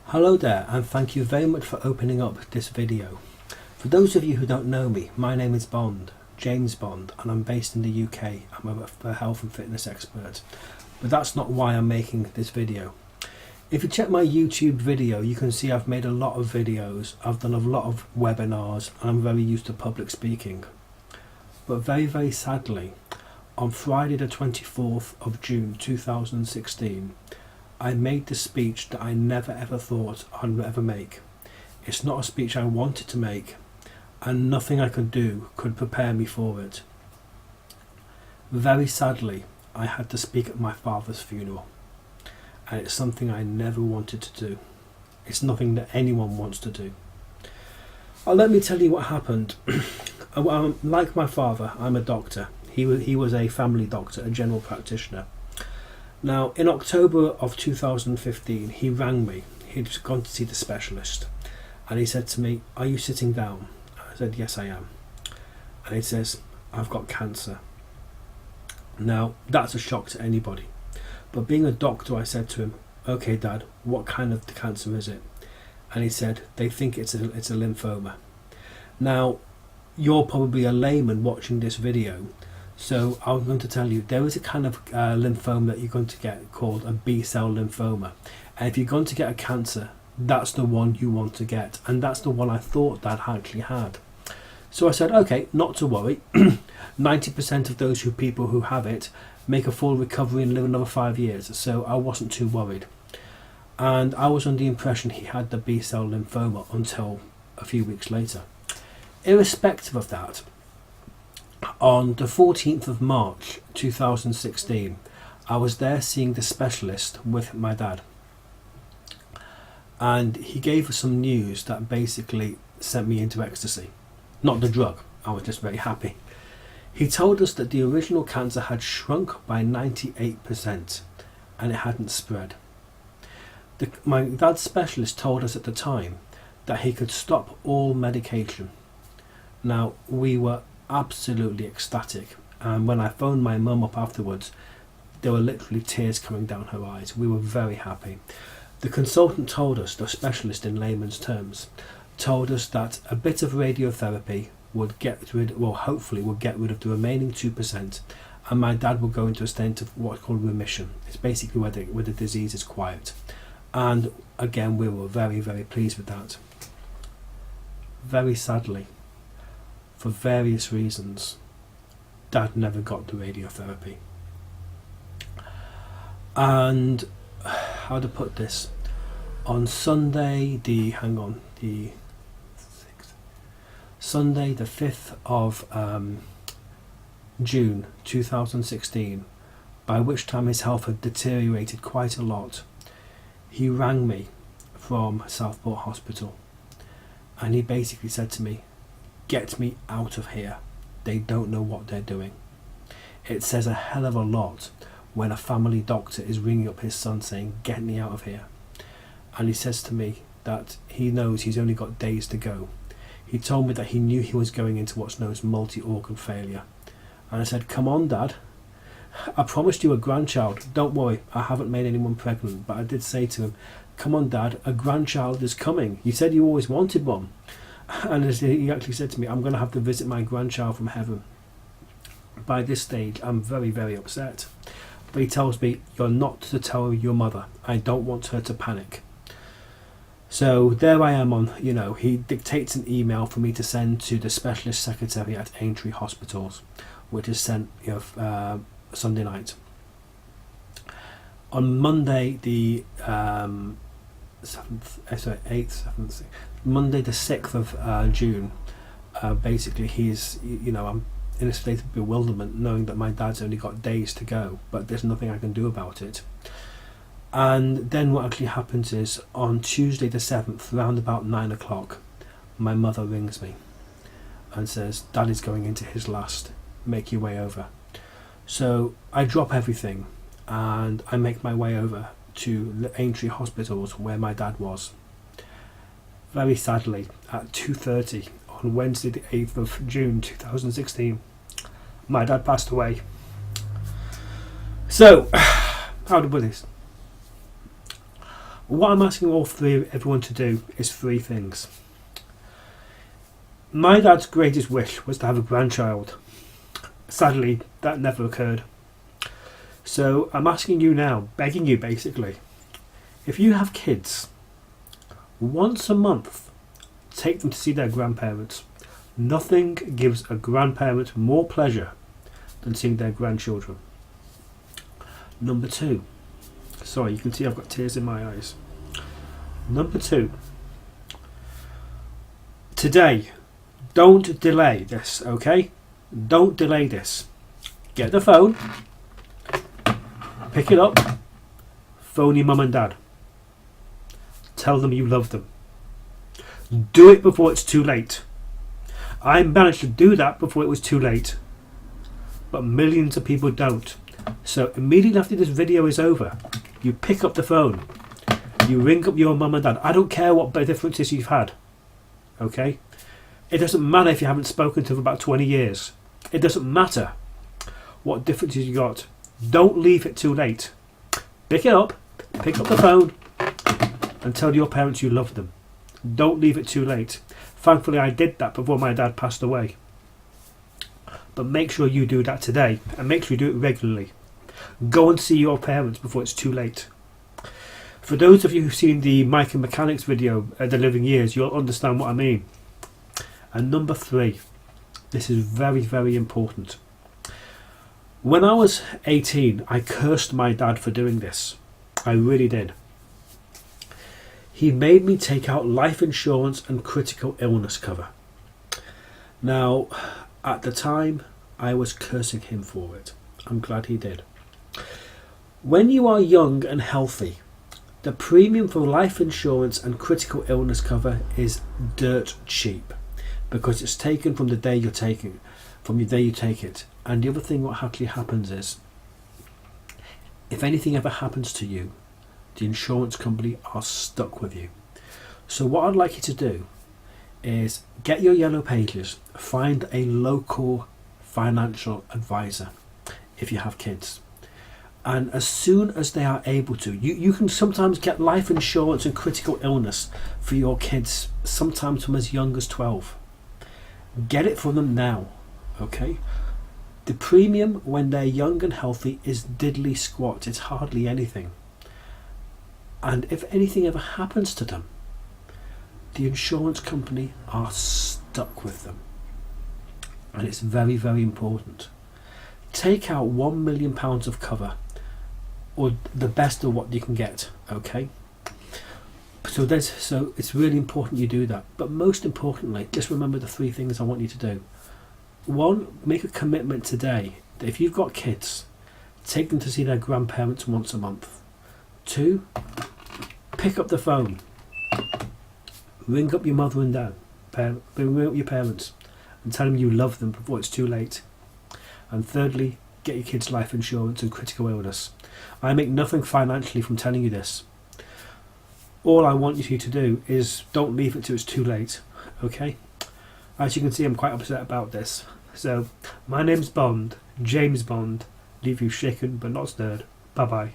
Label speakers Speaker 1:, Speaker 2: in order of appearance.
Speaker 1: Hello there, and thank you very much for opening up this video. For those of you who don't know me, my name is Bond, James Bond, and I'm based in the UK. I'm a health and fitness expert, but that's not why I'm making this video. If you check my YouTube video, you can see I've made a lot of videos, I've done a lot of webinars, and I'm very used to public speaking. But very sadly, on Friday the 24th of June 2016, I made the speech that I never ever thought I'd ever make. It's not a speech I wanted to make, and nothing I could do could prepare me for it. Very sadly, I had to speak at my father's funeral, and it's something I never wanted to do. It's nothing that anyone wants to do. Let me tell you what happened. Like my father, I'm a doctor. He was a family doctor, a general practitioner. Now, in October of 2015, he rang me. He'd gone to see the specialist, and he said to me, "Are you sitting down?" I said, "Yes, I am." And he says, "I've got cancer." Now, that's a shock to anybody. But being a doctor, I said to him, "Okay, Dad, what kind of cancer is it?" And he said, "They think it's a lymphoma." Now, you're probably a layman watching this video, so I'm going to tell you there is a kind of lymphoma that you're going to get called a B-cell lymphoma, and if you're going to get a cancer, that's the one you want to get, and that's the one I thought Dad actually had. So I said, okay, not to worry. 90% of those people who have it make a full recovery and live another 5 years, so I wasn't too worried. And I was under the impression he had the B-cell lymphoma until a few weeks later. Irrespective of that, on the 14th of March 2016, I was there seeing the specialist with my dad, and he gave us some news that basically sent me into ecstasy. Not the drug, I was just very happy. He told us that the original cancer had shrunk by 98% and it hadn't spread. My dad's specialist told us at the time that he could stop all medication. Now, we were absolutely ecstatic, and when I phoned my mum up afterwards, there were literally tears coming down her eyes. We were very happy. The consultant told us, the specialist in layman's terms, told us that a bit of radiotherapy would hopefully would get rid of the remaining 2%, and my dad would go into a state of what's called remission. It's basically where the disease is quiet. And again, we were very pleased with that. Very sadly, for various reasons, Dad never got the radiotherapy. And how to put this? On Sunday, the 5th of June 2016, by which time his health had deteriorated quite a lot, he rang me from Southport Hospital, and he basically said to me, "Get me out of here. They don't know what they're doing." It says a hell of a lot when a family doctor is ringing up his son saying, "Get me out of here." And he says to me that he knows he's only got days to go. He told me that he knew he was going into what's known as multi-organ failure. And I said, "Come on, Dad. I promised you a grandchild. Don't worry, I haven't made anyone pregnant." But I did say to him, "Come on, Dad, a grandchild is coming. You said you always wanted one." And he actually said to me, "I'm going to have to visit my grandchild from heaven." By this stage, I'm very upset. But he tells me, "You're not to tell your mother. I don't want her to panic." So there I am on, he dictates an email for me to send to the specialist secretary at Aintree Hospitals, which is sent Sunday night. On Monday, the 6th of June, basically I'm in a state of bewilderment knowing that my dad's only got days to go, but there's nothing I can do about it. And then what actually happens is, on Tuesday the 7th, around about 9 o'clock, my mother rings me and says, "Dad is going into his last, make your way over." So I drop everything and I make my way over to Aintree Hospitals where my dad was. Very sadly, at 2:30 on Wednesday the 8th of June 2016, my dad passed away. So, how to put this? What I'm asking everyone to do is 3 things. My dad's greatest wish was to have a grandchild. Sadly, that never occurred. So I'm asking you now, begging you basically, if you have kids, once a month, take them to see their grandparents. Nothing gives a grandparent more pleasure than seeing their grandchildren. Number 2. Sorry, you can see I've got tears in my eyes. Number 2. Today, don't delay this, okay? Don't delay this. Get the phone, pick it up, phone your mum and dad. Tell them you love them. Do it before it's too late. I managed to do that before it was too late, but millions of people don't. So immediately after this video is over, you pick up the phone, you ring up your mum and dad. I don't care what differences you've had, okay? It doesn't matter if you haven't spoken to them for about 20 years. It doesn't matter what differences you got. Don't leave it too late. Pick it up, pick up the phone, and tell your parents you love them. Don't leave it too late. Thankfully, I did that before my dad passed away. But make sure you do that today, and make sure you do it regularly. Go and see your parents before it's too late. For those of you who've seen the Mike and Mechanics video, The Living Years, you'll understand what I mean. And number 3, this is very, very important. When I was 18, I cursed my dad for doing this. I really did. He made me take out life insurance and critical illness cover. Now, at the time, I was cursing him for it. I'm glad he did. When you are young and healthy, the premium for life insurance and critical illness cover is dirt cheap, because it's taken from the day you take it. And the other thing what actually happens is, if anything ever happens to you, the insurance company are stuck with you. So what I'd like you to do is get your yellow pages, find a local financial advisor if you have kids, and as soon as they are able to, you can sometimes get life insurance and critical illness for your kids, sometimes from as young as 12. Get it from them now, okay? The premium when they're young and healthy is diddly squat. It's hardly anything. And if anything ever happens to them, the insurance company are stuck with them. And it's very, very important. Take out £1 million of cover, or the best of what you can get, okay? So it's really important you do that. But most importantly, just remember the 3 things I want you to do. 1, make a commitment today that if you've got kids, take them to see their grandparents once a month. 2, pick up the phone, ring up your mother and dad, ring up your parents, and tell them you love them before it's too late. And thirdly, get your kids life insurance and critical illness. I make nothing financially from telling you this. All I want you to do is don't leave it till it's too late, okay? As you can see, I'm quite upset about this. So, my name's Bond, James Bond. Leave you shaken but not stirred. Bye bye.